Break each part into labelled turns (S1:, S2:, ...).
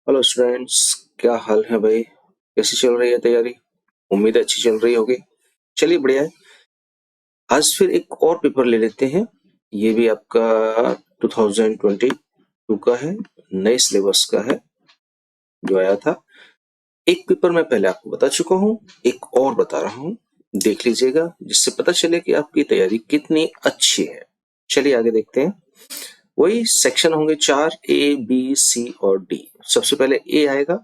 S1: Hello students, क्या हाल है भाई? कैसी चल रही है तैयारी? उम्मीद है अच्छी चल रही होगी। चलिए बढ़िया है। आज फिर एक और पेपर ले लेते हैं। ये भी आपका 2022 का है, नए सिलेबस का है जो आया था। एक पेपर मैं पहले आपको बता चुका हूँ, एक और बता रहा हूँ, देख लीजिएगा, जिससे पता चले कि आपकी तैयारी कितनी अच्छी है। चलिए आगे देखते हैं। वही सेक्शन होंगे 4, ए बी सी और डी। सबसे पहले ए आएगा।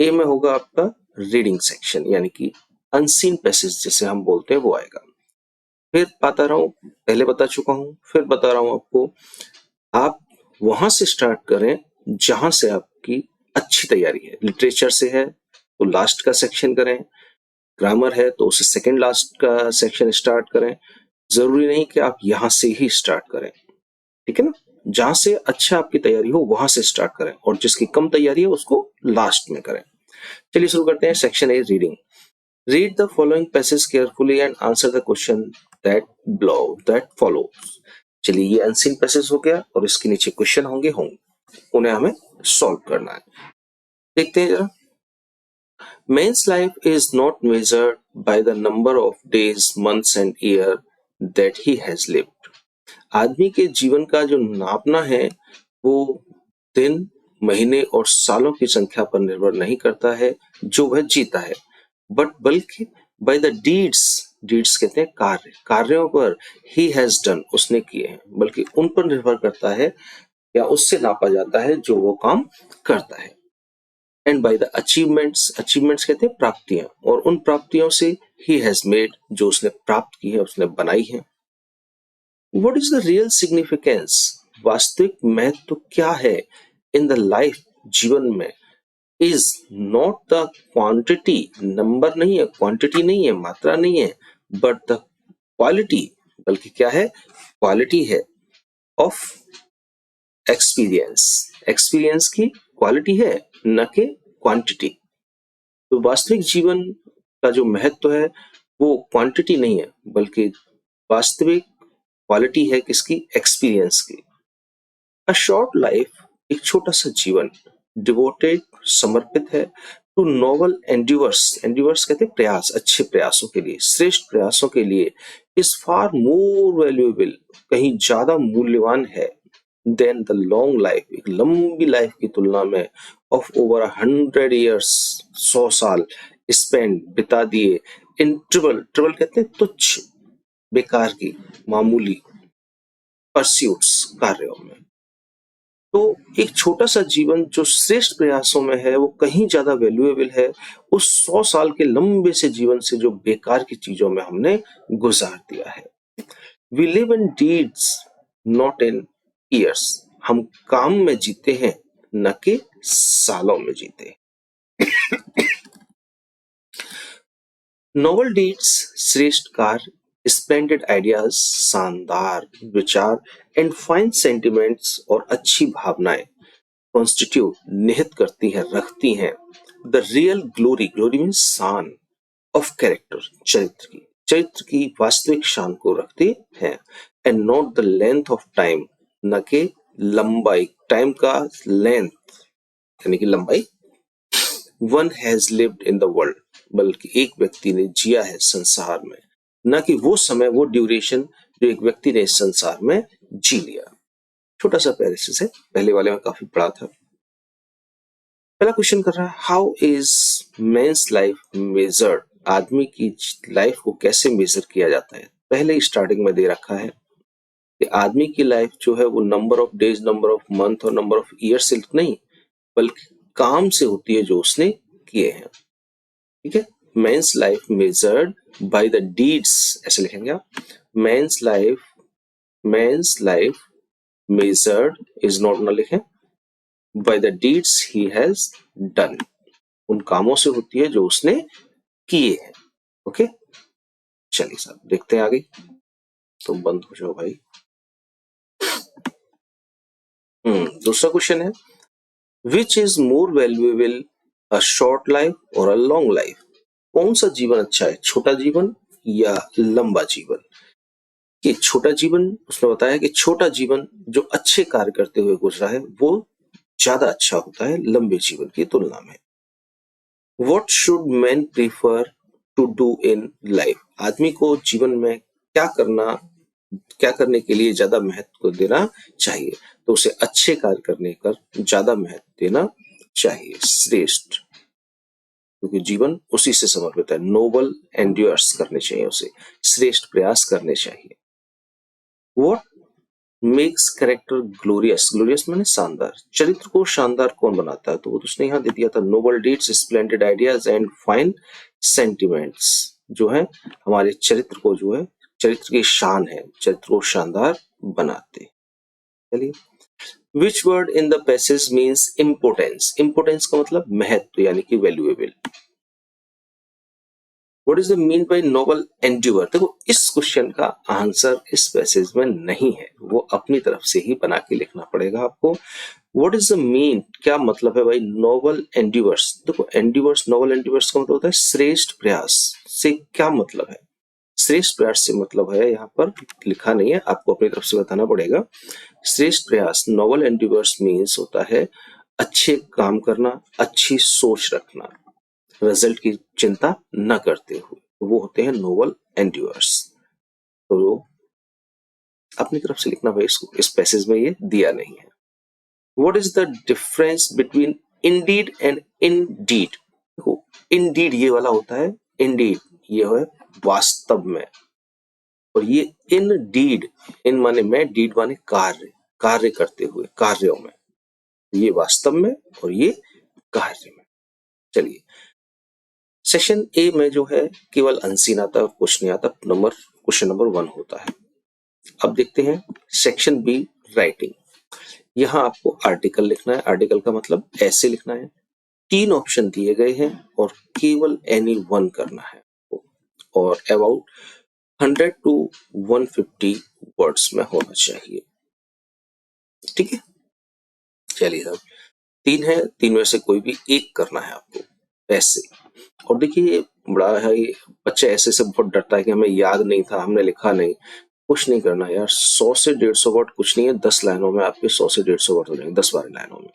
S1: ए में होगा आपका रीडिंग सेक्शन, यानी कि अनसीन पैसेज जिसे हम बोलते हैं वो आएगा। फिर बता रहा हूँ, पहले बता चुका हूँ, फिर बता रहा हूँ आपको, आप वहां से स्टार्ट करें जहां से आपकी अच्छी तैयारी है। लिटरेचर से है तो लास्ट का सेक्शन करें, ग्रामर है तो उसे सेकंड लास्ट का सेक्शन स्टार्ट करें। जरूरी नहीं कि आप यहां से ही स्टार्ट करें, ठीक है ना? जहां से अच्छा आपकी तैयारी हो वहां से स्टार्ट करें, और जिसकी कम तैयारी है उसको लास्ट में करें। चलिए शुरू करते हैं। Section A, reading. Read the following passage carefully and answer the question that follows. चलिए ये अनसीन पैसेज हो गया और इसके नीचे क्वेश्चन होंगे, उन्हें हमें सॉल्व करना है। देखते हैं जरा। Man's life is not measured by the number of days, months and year that he has lived. आदमी के जीवन का जो नापना है वो दिन, महीने और सालों की संख्या पर निर्भर नहीं करता है जो वह जीता है, बल्कि बाय द डीड्स कहते हैं कार्य, कार्यों पर ही हैज डन, उसने किए हैं, बल्कि उन पर निर्भर करता है या उससे नापा जाता है जो वो काम करता है। एंड बाय द अचीवमेंट्स कहते हैं प्राप्तियां, और उन प्राप्तियों से ही हैज मेड, जो उसने प्राप्त की है, उसने बनाई है। What is the real significance? वास्तविक महत्व क्या है इन द लाइफ, जीवन में? Is not the quantity, number नहीं है, क्वांटिटी नहीं है, मात्रा नहीं है, बट द क्वालिटी, बल्कि क्या है? क्वालिटी है ऑफ एक्सपीरियंस, एक्सपीरियंस की क्वालिटी है, न कि क्वांटिटी। तो वास्तविक जीवन का जो महत्व है वो क्वांटिटी नहीं है, बल्कि वास्तविक क्वालिटी है किसकी? एक्सपीरियंस की। अ शॉर्ट लाइफ, एक छोटा सा जीवन, डिवोटेड, समर्पित है, टू नोबल एंड्यूवर्स, एंड्यूवर्स कहते हैं प्रयास, अच्छे प्रयासों के लिए, श्रेष्ठ प्रयासों के लिए, इज फार मोर वैल्यूएबल, कहीं ज्यादा मूल्यवान है, देन द लॉन्ग लाइफ, एक लंबी लाइफ की तुलना में, ऑफ ओवर 100 years, 100 साल, स्पेंड, बिता दिए, इन ट्रिबल कहते हैं तुच्छ, बेकार की, मामूली परस्यूट्स, कार्यों में। तो एक छोटा सा जीवन जो श्रेष्ठ प्रयासों में है वो कहीं ज्यादा वैल्यूएबल है उस 100 साल के लंबे से जीवन से जो बेकार की चीजों में हमने गुजार दिया है। We live in deeds not in years, हम काम में जीते हैं न कि सालों में जीते। नोबल डीड्स, श्रेष्ठ कार्य, स्प्लेंडेड आइडियाज, शानदार विचार, एंड फाइन सेंटिमेंट्स, और अच्छी भावनाएं, कॉन्स्टिट्यूट, निहित करती है, रखती हैं, the real glory, glory means शान, ऑफ कैरेक्टर, चरित्र की वास्तविक शान को रखती है, and not the length of time, न कि लंबाई, टाइम का लेंथ यानी कि लंबाई, one has lived in the world, बल्कि एक व्यक्ति ने जिया है संसार में, न कि वो समय, वो ड्यूरेशन जो एक व्यक्ति ने इस संसार में जी लिया। छोटा सा पैरासिस है, पहले वाले में काफी बड़ा था। पहला क्वेश्चन कर रहा है, how is men's life measured, आदमी की लाइफ को कैसे मेजर किया जाता है? पहले ही स्टार्टिंग में दे रखा है कि आदमी की लाइफ जो है वो number of days, number of month और नंबर ऑफ ईयर से नहीं, बल्कि काम से होती है जो उसने किए हैं। ठीक है, men's life measured by the deeds, ऐसे लिखेंगे आप। Men's life measured is not, ना लिखें, by the deeds he has done, उन कामों से होती है जो उसने किए हैं। ओके, चलिए साहब देखते हैं आगे। तुम बंद हो जाओ भाई। दूसरा क्वेश्चन है, which is more valuable, a short life और अ लॉन्ग लाइफ? कौन सा जीवन अच्छा है, छोटा जीवन या लंबा जीवन? कि छोटा जीवन, उसने बताया कि छोटा जीवन जो अच्छे कार्य करते हुए गुजरा है वो ज्यादा अच्छा होता है लंबे जीवन की तुलना में। What should men prefer to do in life? आदमी को जीवन में क्या करने के लिए ज्यादा महत्व देना चाहिए? तो उसे अच्छे कार्य करने का ज्यादा महत्व देना चाहिए, श्रेष्ठ, क्योंकि जीवन उसी से समर्पित है। नोबल एंड्योर्स करने चाहिए उसे, श्रेष्ठ प्रयास करने चाहिए। What makes character glorious, glorious माने शानदार, चरित्र को शानदार कौन बनाता है? तो वो तो उसने यहाँ दे दिया था, noble deeds, splendid ideas and fine sentiments, जो है हमारे चरित्र को, जो है चरित्र की शान है, चरित्र को शानदार बनाते। चलिए, विच word in the passage means importance, importance का मतलब महत्व यानी कि valuable. What is the mean by novel endeavor? देखो इस क्वेश्चन का आंसर इस पैसेज में नहीं है, वो अपनी तरफ से ही बना के लिखना पड़ेगा आपको। What is the mean, क्या मतलब है भाई नोबल एंडिवर्स? देखो एंडिवर्स, नोबल एंडिवर्स का मतलब होता है श्रेष्ठ प्रयास, से क्या मतलब है? श्रेष्ठ प्रयास से मतलब है, यहाँ पर लिखा नहीं है, आपको अपनी तरफ से बताना पड़ेगा। श्रेष्ठ प्रयास, नोबल एंडिवर्स मीन्स होता है अच्छे काम करना, अच्छी सोच रखना, रिजल्ट की चिंता न करते हुए, वो होते हैं नोबल एंड्योर्स। तो अपनी तरफ से लिखना भाई, इसको इस पैसेज में ये दिया नहीं है। What is the difference between Indeed and indeed? देखो इंडीड ये वाला होता है, इंडीड ये है वास्तव में, और ये इनडीड, इन माने में, डीड माने कार्य, कार्य करते हुए, कार्यों में, ये वास्तव में और ये कार्य में। चलिए, सेक्शन ए में जो है केवल अनसीन आता है, कुछ नहीं आता, क्वेश्चन नंबर 1 होता है। अब देखते हैं सेक्शन बी, राइटिंग। यहाँ आपको आर्टिकल लिखना है, आर्टिकल का मतलब ऐसे लिखना है। 3 ऑप्शन दिए गए हैं और केवल एनी वन करना है, और अबाउट 100 to 150 वर्ड्स में होना चाहिए। ठीक है, चलिए अब 3 है, 3 में से कोई भी एक करना है आपको ऐसे। और देखिए बड़ा है, बच्चा ऐसे से बहुत डरता है कि हमें याद नहीं था, हमने लिखा नहीं। कुछ नहीं करना यार, 100 से 150 वर्ड कुछ नहीं है, 10 लाइनों में आपके 100 से 150 वर्ड हो जाएंगे, 10-12 लाइनों में।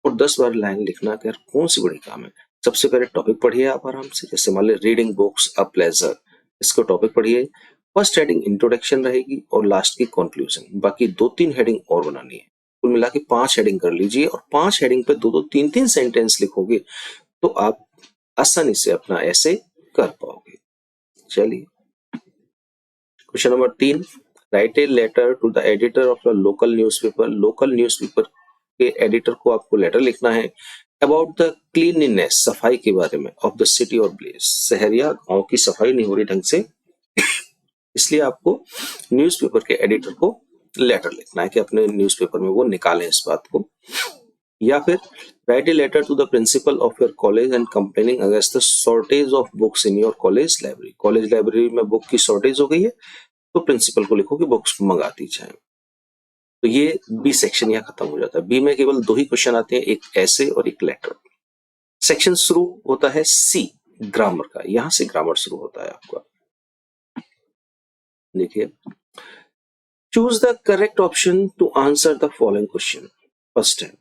S1: और 10-12 लाइन लिखना यार कौन सी बड़ी काम है। सबसे पहले टॉपिक पढ़िए आप आराम से, जैसे मान ली रीडिंग बुक्स अ प्लेजर, इसको टॉपिक पढ़िए। फर्स्ट हेडिंग इंट्रोडक्शन रहेगी और लास्ट की कंक्लूजन, बाकी 2-3 हेडिंग और बनानी है। कुल मिला के 5 हेडिंग कर लीजिए, और 5 हेडिंग पे 2-2, 3-3 सेंटेंस लिखोगे तो आप आसानी से अपना ऐसे कर पाओगे। चलिए, question number 3, write a letter to the editor of the local newspaper. Local newspaper के एडिटर को आपको लेटर लिखना है अबाउट द क्लीनलीनेस, सफाई के बारे में, ऑफ द सिटी और प्लेस, शहर या गांव की सफाई नहीं हो रही ढंग से, इसलिए आपको न्यूज़पेपर के एडिटर को लेटर लिखना है कि अपने न्यूज़पेपर में वो निकालें इस बात को। या फिर write a letter to the principal of your college and complaining against the shortage of books in your college library. College library में बुक की शॉर्टेज हो गई है, तो प्रिंसिपल को लिखो कि बुक्स मंगा दी जाए। तो ये बी सेक्शन यहाँ खत्म हो जाता है। बी में केवल 2 ही क्वेश्चन आते हैं, एक ऐसे और एक लेटर। सेक्शन शुरू होता है सी, ग्रामर का, यहां से ग्रामर शुरू होता है आपका। देखिए, choose the correct option to answer the following question. First है,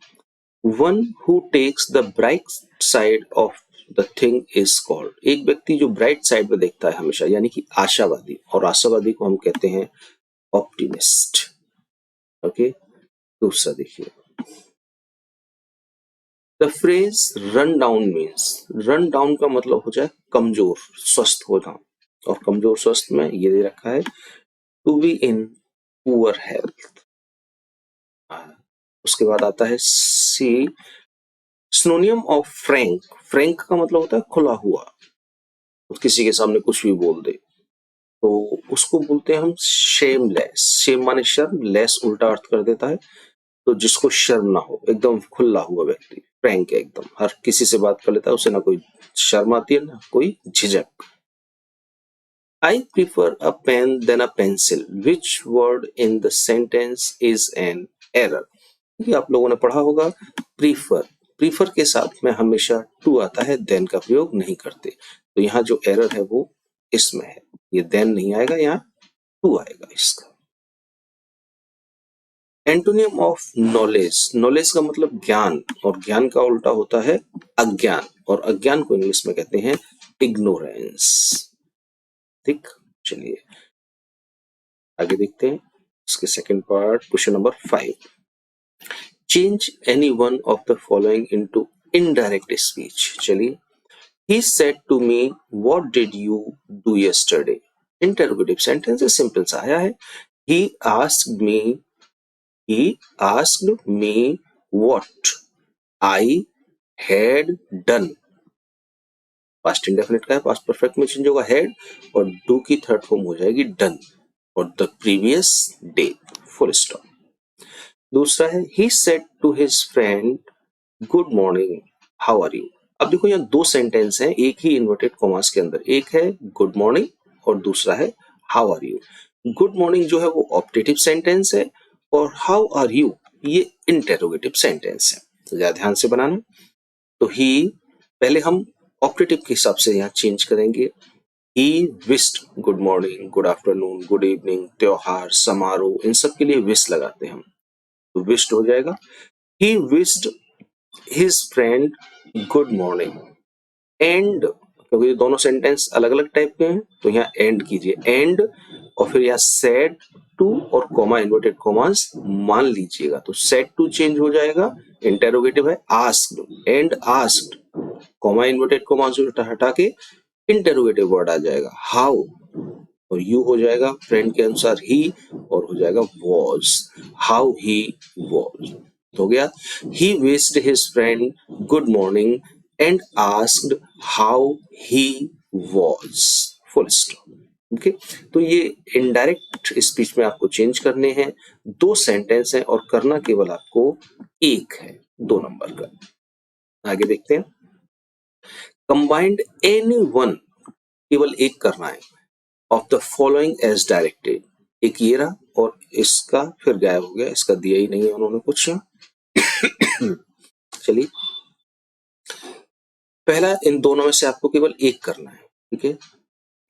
S1: one who takes the bright side of the thing is called. एक व्यक्ति जो ब्राइट साइड में देखता है हमेशा, यानी कि आशावादी, और आशावादी को हम कहते हैं ऑप्टिमिस्ट। ओके, दूसरा देखिए, the phrase run down means, run down का मतलब हो जाए कमजोर, स्वस्थ होना, और कमजोर स्वस्थ में ये दे रखा है to be in poor health. उसके बाद आता है C, synonym of frank. Frank का मतलब होता है खुला हुआ, किसी के सामने कुछ भी बोल दे, तो उसको बोलते हैं हम शेमलेस। शेम माने शर्म, लेस उल्टा अर्थ कर देता है, तो जिसको शर्म ना हो, एकदम खुला हुआ व्यक्ति फ्रैंक है, एकदम हर किसी से बात कर लेता है, उसे ना कोई शर्म आती है ना कोई झिझक। I prefer a pen than a pencil, which word in the sentence is an error. आप लोगों ने पढ़ा होगा प्रीफर, प्रीफर के साथ में हमेशा टू आता है, देन का प्रयोग नहीं करते, तो यहाँ जो एरर है वो इसमें है, ये देन नहीं आएगा, यहाँ टू आएगा इसका। एंटोनियम ऑफ नॉलेज, नॉलेज का मतलब ज्ञान, और ज्ञान का उल्टा होता है अज्ञान, और अज्ञान को इंग्लिश में कहते हैं इग्नोरेंस। ठीक, चलिए आगे देखते हैं इसके second part, question number 5। Change any one of the following into indirect speech. चलिए, he said to me what did you do yesterday। Interrogative sentence है, सिंपल सा आया है। he asked me he asked me what I had done। Past indefinite का है, past perfect में change होगा had, और डू की थर्ड फॉर्म हो जाएगी डन, और the previous day, full stop. दूसरा है he said to his friend good morning how are you. अब देखो यहाँ दो सेंटेंस हैं एक ही इन्वर्टेड कॉमास के अंदर, एक है गुड मॉर्निंग और दूसरा है how are you. Good morning जो है वो ऑप्टेटिव सेंटेंस है, और हाउ आर यू ये इंटेरोगेटिव सेंटेंस है। तो ज्यादा ध्यान से बनाना। तो ही पहले हम ऑप्टेटिव के हिसाब से यहाँ चेंज करेंगे। He wished good morning, good afternoon, good evening, त्योहार, समारोह, इन सब के लिए विश लगाते हैं हम, तो विश्ड हो जाएगा। He wished his friend good morning and, क्योंकि दोनों सेंटेंस अलग अलग टाइप के हैं तो यहाँ एंड कीजिए, एंड और फिर यहाँ सेड टू और कॉमा इन्वर्टेड कॉमास मान लीजिएगा, तो सेड टू चेंज हो जाएगा, इंटेरोगेटिव है asked, and asked, comma inverted commas हटा के इंटेरोगेटिव वर्ड आ जाएगा हाउ, और यू हो जाएगा फ्रेंड के अनुसार ही, और हो जाएगा वॉज, हाउ ही वॉज। हो गया, he wished his friend good morning and asked how he was, full stop. Okay, तो ये इनडायरेक्ट स्पीच में आपको चेंज करने हैं, दो सेंटेंस हैं और करना केवल आपको एक है, 2 नंबर का। आगे देखते हैं, कंबाइंड एनी वन, केवल एक करना है, of the following as directed, एक ये रहा और इसका फिर गायब हो गया, इसका दिया ही नहीं है उन्होंने कुछ। चलिए, पहला इन दोनों में से आपको केवल एक करना है, ठीक है।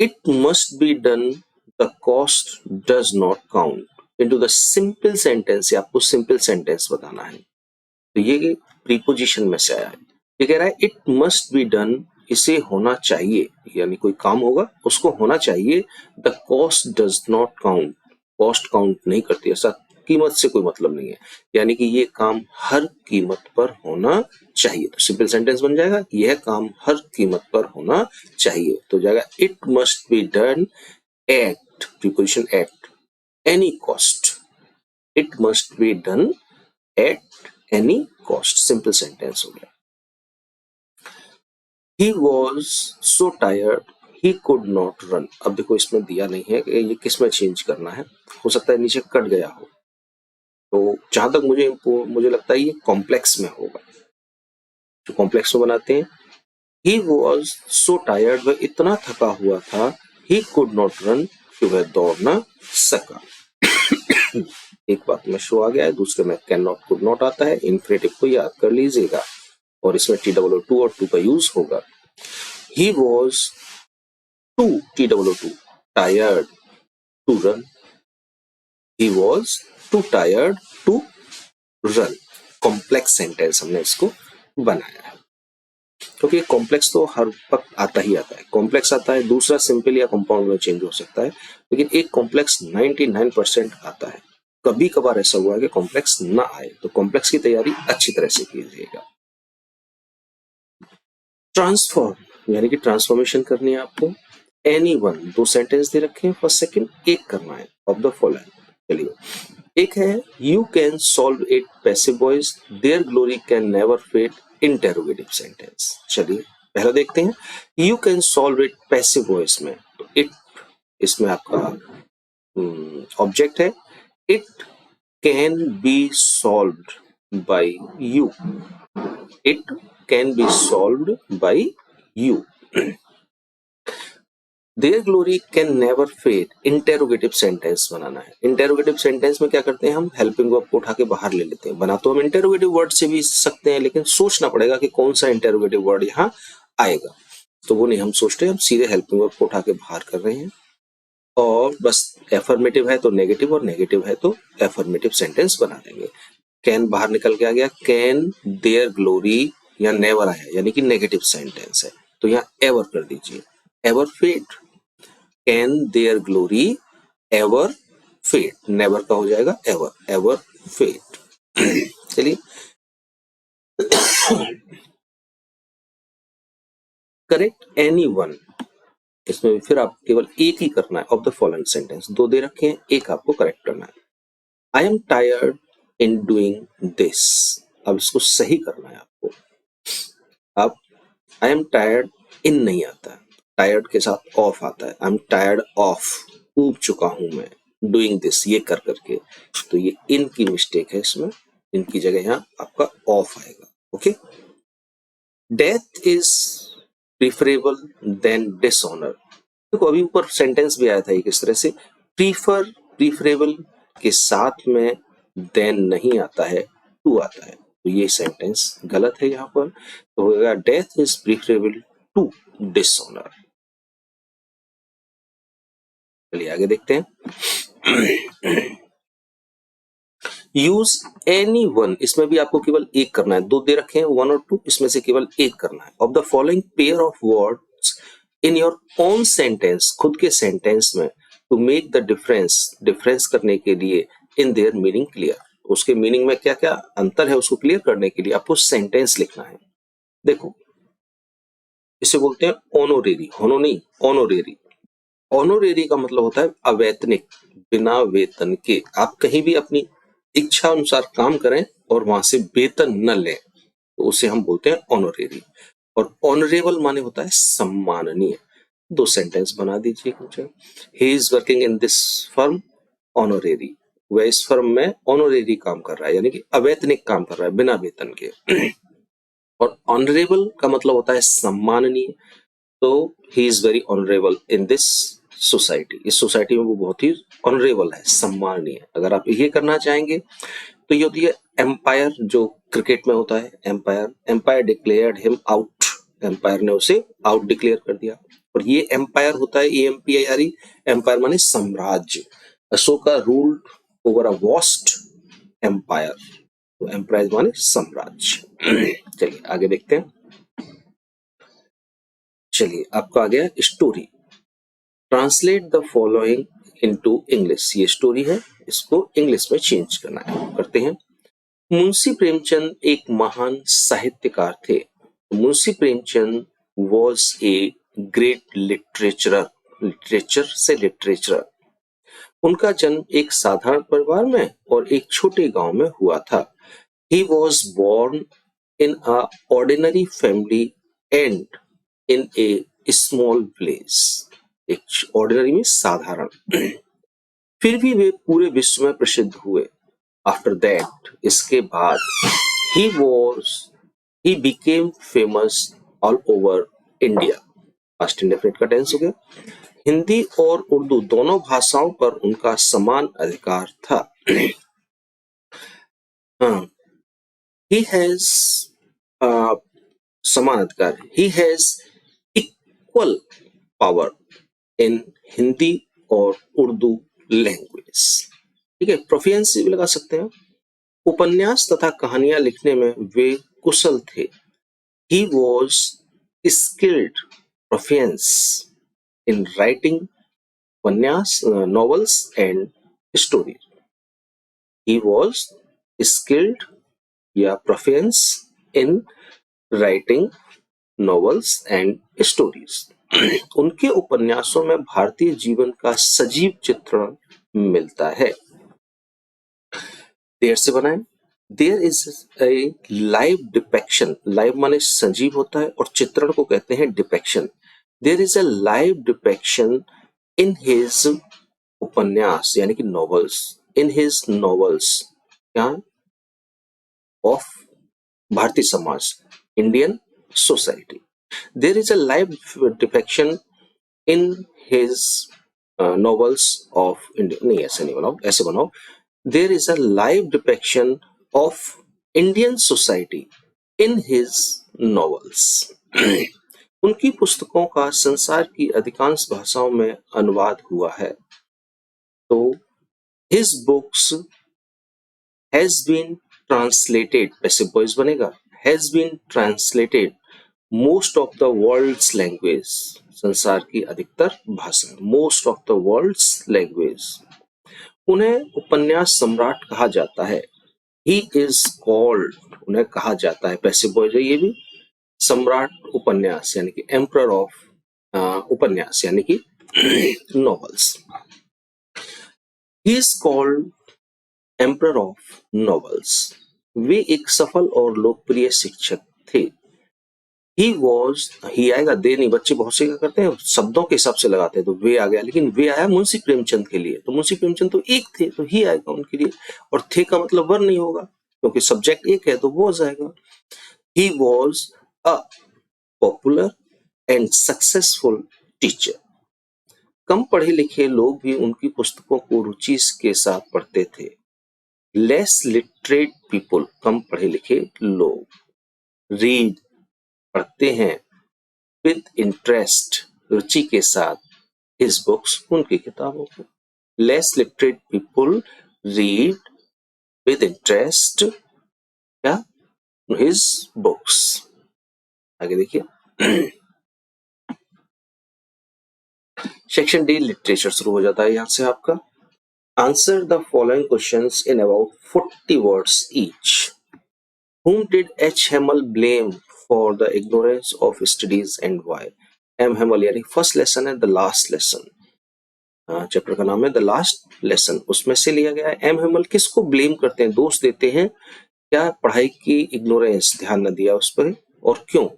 S1: It must be done, the cost does not count into the simple sentence, आपको सिंपल सेंटेंस बताना है, तो ये प्रीपोजिशन में से आया है। ये कह रहा है इट मस्ट बी डन, इसे होना चाहिए, यानी कोई काम होगा उसको होना चाहिए, the cost does not count, cost count नहीं करती, ऐसा कीमत से कोई मतलब नहीं है, यानी कि ये काम हर कीमत पर होना चाहिए। तो सिंपल सेंटेंस बन जाएगा यह काम हर कीमत पर होना चाहिए, तो जाएगा it must be done at, preposition at, any cost, it must be done at any cost, simple sentence हो गया। He was so tired he could not run। अब देखो इसमें दिया नहीं है कि ये किस में चेंज करना है, हो सकता है नीचे कट गया हो, तो जहां तक मुझे लगता है ये कॉम्प्लेक्स में होगा, जो कॉम्प्लेक्स में बनाते हैं। He was so tired, वह इतना थका हुआ था, he could not run, कि वह दौड़ ना सका। एक बात में शो आ गया है, दूसरे में कैन नॉट कुड नॉट आता है, इन्फिनेटिव को याद कर लीजिएगा, और इसमें TWO2 और 2 का यूज होगा। He was TWO2 tired to run, he was too tired to run। Complex sentence हमने इसको बनाया है, क्योंकि कॉम्प्लेक्स तो हर वक्त आता ही आता है, कॉम्प्लेक्स आता है, दूसरा सिंपल या कंपाउंड में चेंज हो सकता है, लेकिन एक कॉम्प्लेक्स 99% आता है। कभी कभार ऐसा हुआ है कि कॉम्प्लेक्स ना आए, तो कॉम्प्लेक्स की तैयारी अच्छी तरह से कीजिएगा। ट्रांसफॉर्म, यानी कि ट्रांसफॉर्मेशन करनी है आपको। एनी वन, दो सेंटेंस दे रखे हैं, फर्स्ट सेकंड, एक करना है ऑफ द फॉलोइंग। चलिए, एक है you can solve it passive voice, their glory can never fade, interrogative sentence. चलिए पहला देखते हैं, you can solve it passive voice में, तो इट इसमें आपका ऑब्जेक्ट है, it can be solved by you, it can be solved by you. Their glory can never fade, interrogative sentence बनाना है। इंटेरोगेटिव सेंटेंस में क्या करते हैं, हम हेल्पिंग वर्ब को उठा के बाहर ले लेते हैं, बना तो हम इंटेरोगेटिव वर्ड से भी सकते हैं, लेकिन सोचना पड़ेगा कि कौन सा इंटेरोगेटिव वर्ड यहाँ आएगा, तो वो नहीं हम सोचते, हम सीधे हेल्पिंग वर्ब को उठा के बाहर कर रहे हैं। और बस एफर्मेटिव है तो नेगेटिव और नेगेटिव है तो एफर्मेटिव सेंटेंस बना देंगे। कैन बाहर निकल के आ गया, कैन देयर ग्लोरी या नेवर आया यानी कि नेगेटिव सेंटेंस है, तो यहाँ एवर कर दीजिए, ever fade. Can their glory ever fade, never का हो जाएगा एवर, एवर फेड। चलिए करेक्ट एनी वन, इसमें भी फिर आप केवल एक ही करना है ऑफ द फॉलोइंग सेंटेंस, दो दे रखे हैं, एक आपको करेक्ट करना है। I am tired in doing this, अब इसको सही करना है आपको। अब आई एम टायर्ड इन नहीं आता है, टायर्ड के साथ ऑफ आता है, आई एम टायर्ड ऑफ, ऊब चुका हूं मैं, डूइंग दिस ये कर करके, तो ये इन की मिस्टेक है, इसमें इनकी जगह यहाँ आपका ऑफ आएगा। Okay, death is preferable than dishonour, देखो अभी ऊपर सेंटेंस भी आया था ये किस तरह से, प्रीफर प्रीफरेबल के साथ में देन नहीं आता है, टू आता है, तो ये सेंटेंस गलत है यहाँ पर, तो होगा death is preferable to dishonour. चलिए आगे देखते हैं। यूज एनी वन, इसमें भी आपको केवल एक करना है, दो दे रखे हैं वन और टू, इसमें से केवल एक करना है। Of the following pair of words in your own sentence, खुद के सेंटेंस में, to make the difference, difference करने के लिए, इन देयर मीनिंग क्लियर, उसके मीनिंग में क्या क्या अंतर है उसको क्लियर करने के लिए आपको सेंटेंस लिखना है। देखो इसे बोलते हैं ऑनोरेरी, होनो नहीं ऑनोरेरी। ऑनोरेरी का मतलब होता है अवैतनिक, बिना वेतन के, आप कहीं भी अपनी इच्छा अनुसार काम करें और वहां से वेतन न लें, तो उसे हम बोलते हैं ऑनोरेरी। और ऑनरेबल माने होता है सम्माननीय। दो सेंटेंस बना दीजिए मुझे, he is working in this firm honorary, वह इस फर्म में ऑनोरेरी काम कर रहा है यानी कि अवैतनिक काम कर रहा है बिना वेतन के। और ऑनरेबल का मतलब होता है सम्माननीय, तो he is very honourable in this society, इस सोसाइटी में वो बहुत ही ऑनरेबल है, सम्माननीय। अगर आप ये करना चाहेंगे तो ये होती है एम्पायर, जो क्रिकेट में होता है umpire, umpire declared him out, umpire ने उसे आउट डिक्लेयर कर दिया। और ये एम्पायर होता है EMPIRE, एम्पायर माने साम्राज्य। Ashoka ruled over a vast empire, तो एम्पायर माने साम्राज्य। चलिए आगे देखते हैं। चलिए आपका आ गया story, translate the following into English, ये स्टोरी है, इसको इंग्लिश में चेंज करना है, करते हैं। मुंशी प्रेमचंद एक महान साहित्यकार थे। Munshi Premchand was a great litterateur, literature से लिटरेचरर। उनका जन्म एक साधारण परिवार में और एक छोटे गांव में हुआ था। He was born in a ordinary family and in a small village, एक ऑर्डिनरी में साधारण। फिर भी वे पूरे विश्व में प्रसिद्ध हुए। आफ्टर दैट, इसके बाद, he became famous all over India, past indefinite का टेंस हो गया। हिंदी और उर्दू दोनों भाषाओं पर उनका समान अधिकार था। ही हैज समान अधिकार, he has equal power in Hindi और उर्दू लैंग्वेज। ठीक है, प्रोफिशिएंसी भी लगा सकते हैं। उपन्यास तथा कहानियां लिखने में वे कुशल थे। He was skilled proficiency in writing उपन्यास, novels and stories. He was skilled या proficiency in writing novels and stories. उनके उपन्यासों में भारतीय जीवन का सजीव चित्रण मिलता है। देर से बनाएं, there is a live depiction, live माने सजीव होता है और चित्रण को कहते हैं depiction. There is a live depiction in his उपन्यास यानी कि नॉवेल्स, इन हिज नॉवेल्स क्या, ऑफ भारतीय समाज, Indian society. There is a live depiction in his novels of India, नहीं ऐसे नहीं बनाओ, ऐसे बनाओ, there is a live depiction of Indian society in his novels. उनकी पुस्तकों का संसार की अधिकांश भाषाओं में अनुवाद हुआ है। तो his books has been translated, passive voice बनेगा, has been translated most of the world's language, संसार की अधिकतर भाषा, most of the world's language। उन्हें उपन्यास सम्राट कहा जाता है, he is called, उन्हें कहा जाता है, पैसिव वॉइस है ये भी, सम्राट उपन्यास यानी कि एम्परर ऑफ उपन्यास यानी कि novels. He is called emperor of novels. वे एक सफल और लोकप्रिय शिक्षक थे। ही वॉज, ही आएगा, दे नहीं, बच्चे बहुत से क्या करते हैं शब्दों के हिसाब से लगाते हैं, तो वे आ गया, लेकिन वे आया मुंशी प्रेमचंद के लिए, तो मुंशी प्रेमचंद तो एक थे, तो ही आएगा उनके लिए, और थे का मतलब वर नहीं होगा क्योंकि सब्जेक्ट एक है, तो वॉज आएगा। He was a popular and successful teacher. कम पढ़े लिखे लोग भी उनकी पुस्तकों को रुचि के साथ पढ़ते थे। लेस लिटरेट पीपल, कम पढ़े लिखे लोग, रीड, पढ़ते हैं, विद इंटरेस्ट, रुचि के साथ, हिज बुक्स, उनकी किताबों को। Less literate people read with interest क्या, हिज बुक्स। आगे देखिए सेक्शन डी लिटरेचर शुरू हो जाता है यहां से आपका। Answer the following questions in about 40 words each. Whom did H. Hamill blame for the ignorance of studies and why? M. Hamill यानी फर्स्ट लेसन है, द लास्ट लेसन, चैप्टर का नाम है द लास्ट लेसन, उसमें से लिया गया है। एम हेमल किसको ब्लेम करते हैं, दोष देते हैं, क्या पढ़ाई की इग्नोरेंस, ध्यान न दिया उस पर, और क्यों,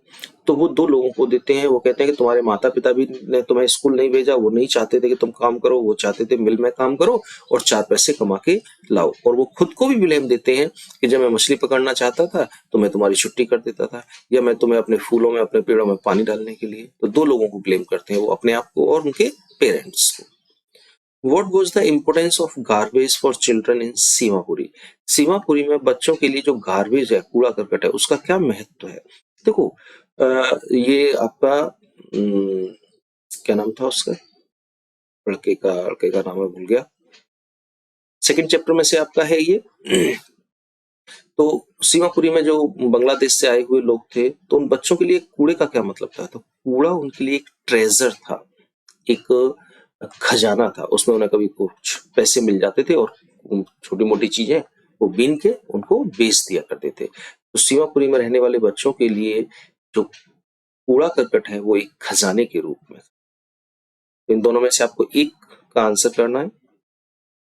S1: तो वो दो लोगों को देते हैं। वो कहते हैं कि तुम्हारे माता पिता भी ने तुम्हें स्कूल नहीं भेजा, वो नहीं चाहते थे कि तुम काम करो, वो चाहते थे मिल में काम करो और 4 पैसे कमा के लाओ। और वो खुद को भी ब्लेम देते हैं कि जब मैं मछली पकड़ना चाहता था तो मैं तुम्हारी छुट्टी कर देता था, या मैं तुम्हें अपने फूलों में, अपने पेड़ों में पानी डालने के लिए। तो दो लोगों को ब्लेम करते हैं वो, अपने आप को और उनके पेरेंट्स को। What was the importance of garbage for children in Seemapuri? Seemapuri में बच्चों के लिए जो गार्बेज है, कूड़ा करकट है, उसका क्या महत्व है? देखो ये आपका क्या नाम था उसका, लड़के का नाम मैं भूल गया, सेकंड चैप्टर में से आपका है ये। तो सीमापुरी में जो बांग्लादेश से आए हुए लोग थे, तो उन बच्चों के लिए कूड़े का क्या मतलब था? तो कूड़ा उनके लिए एक ट्रेजर था, एक खजाना था, उसमें उन्हें कभी कुछ पैसे मिल जाते थे और छोटी मोटी चीजें वो बीन के उनको बेच दिया करते थे। तो सीमापुरी में रहने वाले बच्चों के लिए जो कूड़ा करकट है वो एक खजाने के रूप में। इन दोनों में से आपको एक का आंसर करना है।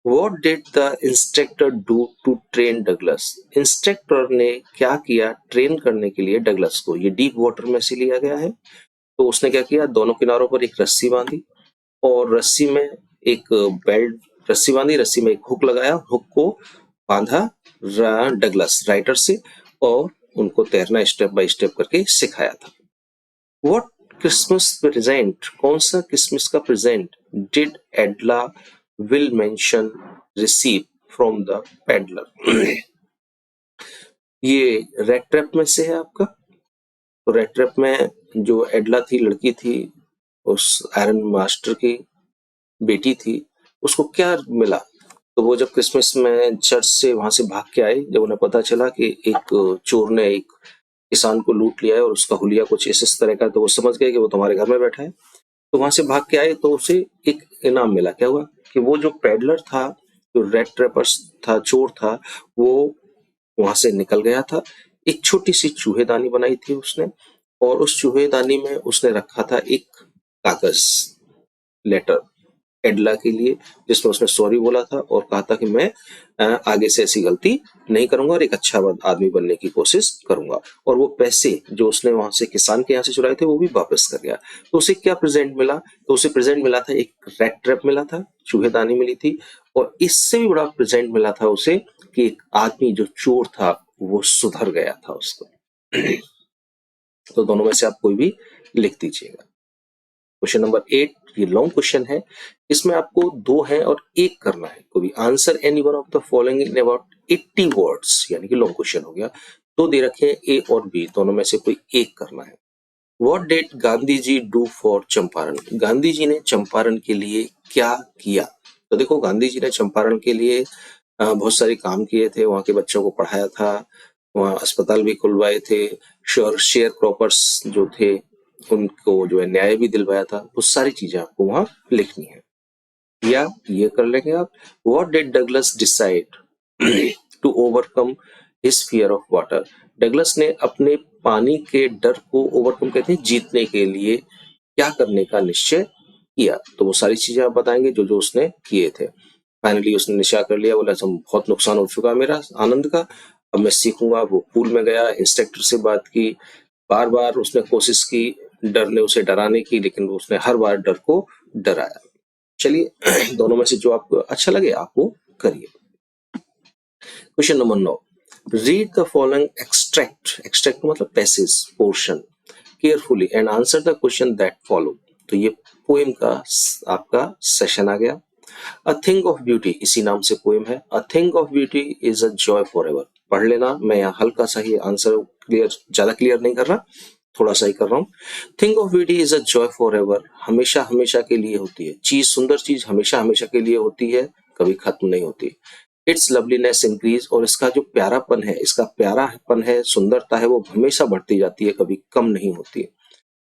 S1: What did the instructor do to train Douglas? Instructor ने क्या किया ट्रेन करने के लिए डगलस को? ये डीप वाटर में से लिया गया है। तो उसने क्या किया, दोनों किनारों पर एक रस्सी बांधी और रस्सी में एक बेल्ट, रस्सी बांधी, रस्सी में एक हुक लगाया, हुक को बांधा डगलस राइटर से, और उनको तैरना स्टेप बाय स्टेप करके सिखाया था। What Christmas present, कौन सा क्रिसमस का present did एडला will mention receive from the peddler? ये रेड ट्रैप में से है आपका। तो रेड ट्रैप में जो एडला थी, लड़की थी, उस आयरन मास्टर की बेटी थी, उसको क्या मिला? तो वो जब क्रिसमस में चर्च से वहां से भाग के आए, जब उन्हें पता चला कि एक चोर ने एक किसान को लूट लिया है और उसका हुलिया कुछ इस तरह का, तो वो समझ गए कि वो तुम्हारे घर में बैठा है। तो वहां से भाग के आए तो उसे एक इनाम मिला। क्या हुआ कि वो जो पैडलर था, जो रेड ट्रैपर्स था, चोर था, वो वहां से निकल गया था। एक छोटी सी चूहेदानी बनाई थी उसने, और उस चूहेदानी में उसने रखा था एक कागज, लेटर एडला के लिए, जिसमें उसने सॉरी बोला था और कहा था कि मैं आगे से ऐसी गलती नहीं करूंगा और एक अच्छा आदमी बनने की कोशिश करूंगा। और वो पैसे जो उसने वहां से किसान के यहाँ से चुराए थे वो भी वापस कर गया। तो उसे क्या प्रेजेंट मिला? तो उसे प्रेजेंट मिला था एक रेड ट्रैप मिला था, चूहेदानी मिली थी, और इससे भी बड़ा प्रेजेंट मिला था उसे कि एक आदमी जो चोर था वो सुधर गया था उसको। तो दोनों में से आप कोई भी लिख दीजिएगा। क्वेश्चन नंबर 8, ये लॉन्ग क्वेश्चन है, इसमें आपको 2 है और 1 करना है। कोई answer any one of the following in about 80 words, यानी कि लॉन्ग क्वेश्चन हो गया। 2 दे रखे हैं, ए और बी, दोनों में से कोई 1 करना है। What did Gandhi ji do for Champaran? Gandhi ji ने चंपारण के लिए क्या किया? तो देखो गांधी जी ने चंपारण के लिए बहुत सारे काम किए थे, वहाँ के बच्चों को पढ़ाया था, वहाँ अस्पताल भी खुलवाए थे, शेयर क्रॉपर्स जो थे उनको जो है न्याय भी दिलवाया था। वो सारी चीजें आपको वहाँ लिखनी है, या ये कर लेंगे आप। What did Douglas decide to overcome his fear of water. Douglas ने अपने पानी के डर को ओवरकम कहते हैं जीतने के लिए क्या करने का निश्चय किया। तो वो सारी चीजें आप बताएंगे जो जो उसने किए थे। फाइनली उसने निश्चय कर लिया, बोला बहुत नुकसान हो चुका मेरा आनंद का, अब मैं सीखूंगा। वो पूल में गया, इंस्ट्रक्टर से बात की, बार बार उसने कोशिश की डर ने उसे डराने की, लेकिन उसने हर बार डर को डराया। चलिए दोनों में से जो आपको अच्छा लगे आप वो करिए। Question number 9, read the following extract मतलब passage portion carefully and answer the question that follow. तो ये पोएम का आपका सेशन आ गया। अ थिंग ऑफ ब्यूटी इसी नाम से पोएम है। A thing of beauty is a joy for ever. पढ़ लेना, मैं यहाँ हल्का सा ही आंसर क्लियर, ज्यादा क्लियर नहीं कर रहा, थोड़ा सा ही कर रहा हूँ। Thing of beauty is a joy for ever, हमेशा हमेशा के लिए होती है चीज, सुंदर चीज हमेशा हमेशा के लिए होती है, कभी खत्म नहीं होती। इट्स लवलीनेस इंक्रीज, और इसका जो प्यारापन है, इसका प्यारापन है, सुंदरता है, वो हमेशा बढ़ती जाती है, कभी कम नहीं होती।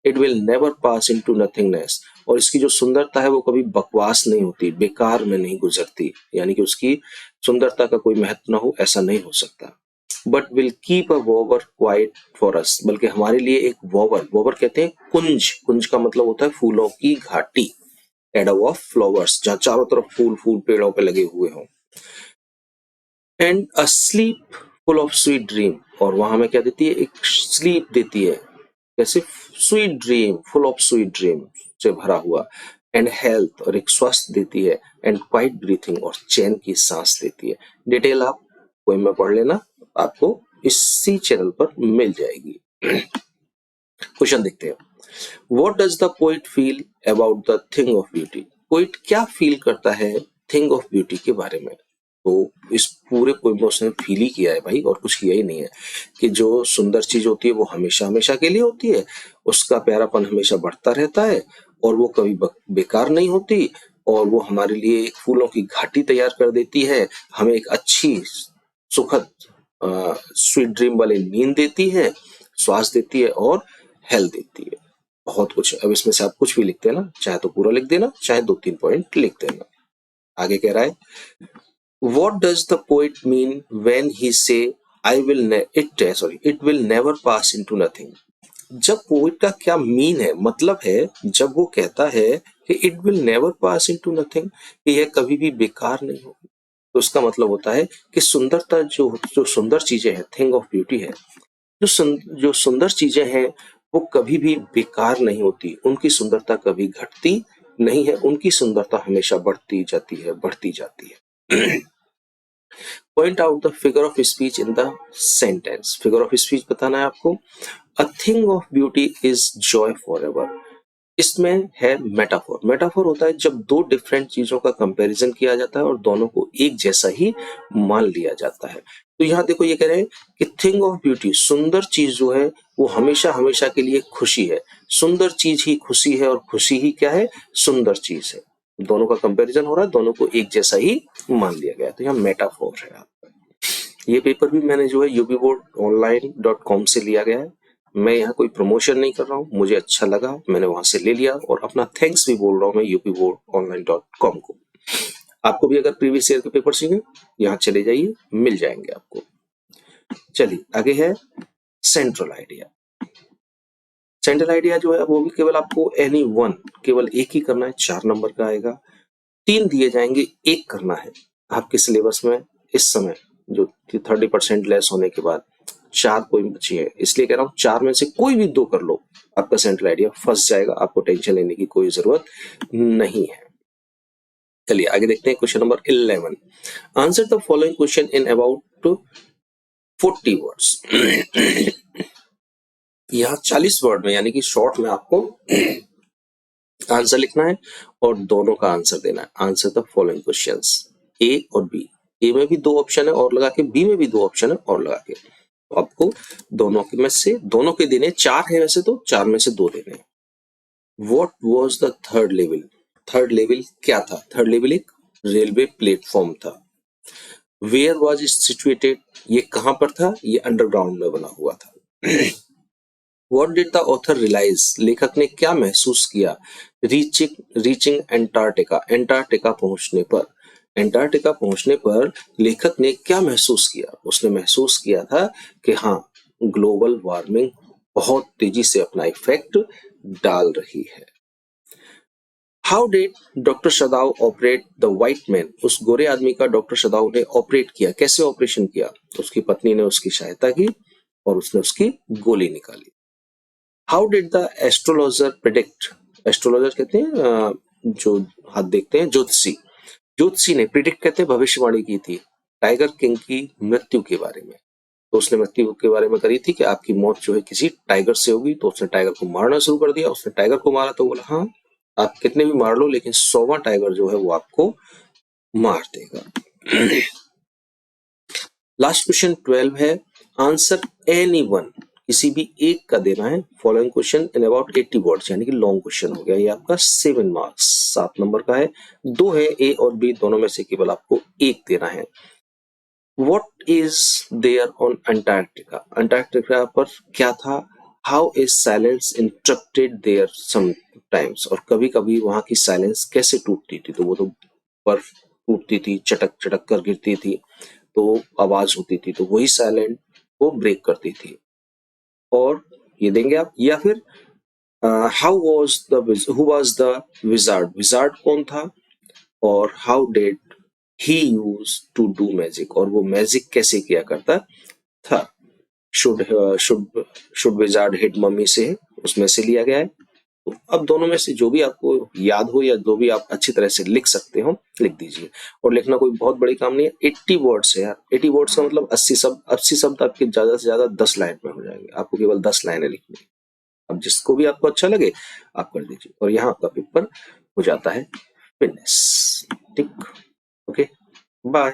S1: It will never pass into nothingness, और इसकी जो सुंदरता है वो कभी बकवास नहीं होती, बेकार में नहीं गुजरती, यानी कि उसकी सुंदरता का कोई महत्व ना हो ऐसा नहीं हो सकता। But will keep a bower quiet for us, बल्कि हमारे लिए एक वॉवर, वॉवर कहते हैं कुंज, कुंज का मतलब होता है फूलों की घाटी, एडव ऑफ फ्लावर्स, जहाँ चारों तरफ फूल फूल पेड़ों पे लगे हुए हों। And a slip full of sweet dream, और वहां हमें क्या देती है, एक स्लीप देती है, कैसे, sweet dream, full of sweet dream से भरा हुआ। एंड हेल्थ, और एक स्वास्थ्य देती है। एंड क्वाइट ब्रीथिंग, और चैन की सांस देती है। डिटेल आप पोएम में पढ़ लेना, आपको इसी चैनल पर मिल जाएगी। क्वेश्चन देखते हैं। What does the poet feel about the thing of beauty. Poet क्या फील करता है थिंग ऑफ ब्यूटी के बारे में। तो इस पूरे पोएम में उसने फील ही किया है भाई, और कुछ किया ही नहीं है, कि जो सुंदर चीज होती है वो हमेशा हमेशा के लिए होती है, उसका प्यारापन हमेशा बढ़ता रहता है, और वो कभी बेकार नहीं होती, और वो हमारे लिए एक फूलों की घाटी तैयार कर देती है, हमें एक अच्छी सुखद स्वीट ड्रीम वाली नींद देती है, श्वास देती है, और हेल्थ देती है। बहुत कुछ है। अब इसमें से आप कुछ भी लिख देना, चाहे तो पूरा लिख देना, चाहे 2-3 पॉइंट लिख देना। आगे कह रहा है, What does the poet mean when he say it will never pass into nothing? जब पोइट का क्या मीन है, मतलब है, जब वो कहता है कि it will never pass into nothing, कि यह कभी भी बेकार नहीं होगी, तो उसका मतलब होता है कि सुंदरता जो सुंदर चीजें हैं, थिंग ऑफ ब्यूटी है, जो सुंदर चीजें हैं वो कभी भी बेकार नहीं होती, उनकी सुंदरता कभी घटती नहीं है, उनकी सुंदरता हमेशा बढ़ती जाती है, बढ़ती जाती है। Point out the figure of speech in the sentence. Figure of speech बताना है आपको। A thing of beauty is Joy for ever, इसमें है मेटाफोर। मेटाफोर होता है जब दो डिफरेंट चीजों का कंपैरिजन किया जाता है और दोनों को एक जैसा ही मान लिया जाता है। तो यहाँ देखो ये कह रहे हैं कि थिंग ऑफ ब्यूटी, सुंदर चीज जो है वो हमेशा हमेशा के लिए खुशी है, सुंदर चीज ही खुशी है, और खुशी ही क्या है, सुंदर चीज है। दोनों का कंपैरिजन हो रहा है, दोनों को एक जैसा ही मान लिया गया, तो यहाँ मेटाफोर है आपका। ये पेपर भी मैंने जो है upboardonline.com से लिया गया है। मैं यहाँ कोई प्रमोशन नहीं कर रहा हूँ, मुझे अच्छा लगा मैंने वहां से ले लिया, और अपना थैंक्स भी बोल रहा हूँ मैं upboardonline.com को। आपको भी अगर प्रीवियस ईयर के पेपर चाहिए, यहाँ चले जाइए, मिल जाएंगे आपको। चलिए आगे है सेंट्रल आइडिया। सेंट्रल आइडिया जो है वो भी केवल आपको एनी वन, केवल एक ही करना है, 4 नंबर का आएगा। 3 दिए जाएंगे, एक करना है। आपके सिलेबस में इस समय जो 30% लेस होने के बाद 4 कोई बची है, इसलिए कह रहा हूँ 4 में से कोई भी 2 कर लो, आपका सेंट्रल आइडिया फंस जाएगा, आपको टेंशन लेने की कोई जरूरत नहीं है। चलिए आगे देखते हैं question number 11। Answer the following question in about 40 words. यहाँ 40 वर्ड में, यानी कि शॉर्ट में आपको आंसर लिखना है और दोनों का आंसर देना है। आंसर द फॉलोइंग क्वेश्चंस, ए और बी। ए में भी 2 ऑप्शन है और लगा के, बी में भी 2 ऑप्शन है और लगा के। तो आपको दोनों के में से, दोनों के देने 4 है वैसे तो, 4 में से 2 देने। What was the third level. Third level क्या था। थर्ड लेवल एक रेलवे प्लेटफॉर्म था। वेयर वॉज इट सिचुएटेड, ये कहां पर था, ये अंडरग्राउंड में बना हुआ था। What did the author realise, लेखक ने क्या महसूस किया, रीचिंग एंटार्क्टिका, एंटार्क्टिका पहुंचने पर। एंटार्क्टिका पहुंचने पर लेखक ने क्या महसूस किया, उसने महसूस किया था कि हाँ, ग्लोबल वार्मिंग बहुत तेजी से अपना इफेक्ट डाल रही है। How did doctor सदाव operate the white man, उस गोरे आदमी का डॉक्टर सदाव ने ऑपरेट किया, कैसे ऑपरेशन किया, उसकी पत्नी ने उसकी सहायता की और उसने उसकी गोली निकाली। How did the astrologer predict, astrologer कहते हैं जो हाथ देखते हैं, ज्योतिषी, ज्योतिषी ने प्रिडिक्ट कहते हैं भविष्यवाणी की थी टाइगर किंग की मृत्यु के बारे में। तो उसने मृत्यु के बारे में करी थी कि आपकी मौत जो है किसी टाइगर से होगी, तो उसने टाइगर को मारना शुरू कर दिया। उसने टाइगर को मारा तो बोला हाँ, आप कितने भी मार लो लेकिन 100वां टाइगर जो है वो आपको मार देगा। लास्ट क्वेश्चन 12 है, आंसर एनी वन, किसी भी एक का देना है। Following question in about 80 words, यानी कि लॉन्ग क्वेश्चन हो गया। ये आपका 7 मार्क्स, 7 नंबर का है। 2 है ए और बी, दोनों में से केवल आपको एक देना है। What is there on Antarctica? Antarctica पर क्या था? How is silence interrupted there sometimes? और कभी कभी वहां की साइलेंस कैसे टूटती थी? तो वो तो बर्फ टूटती थी, चटक चटक कर गिरती थी, तो आवाज होती थी, तो वही साइलेंट को ब्रेक करती थी। और ये देंगे आप, या फिर how was the who was the wizard, wizard कौन था, और how did he use to do magic, और वो मैजिक कैसे किया करता था। Should should wizard hit mummy से, उसमें से लिया गया है। तो अब दोनों में से जो भी आपको याद हो या जो भी आप अच्छी तरह से लिख सकते हो लिख दीजिए। और लिखना कोई बहुत बड़ी काम नहीं है, 80 वर्ड्स है यार। 80 वर्ड्स का मतलब 80 शब्द, 80 शब्द आपके ज्यादा से ज्यादा 10 लाइन में हो जाएंगे। आपको केवल 10 लाइनें लिखनी है। अब जिसको भी आपको अच्छा लगे आप कर दीजिए, और यहाँ आपका पेपर हो जाता है फिनिश। ठीक, ओके, बाय।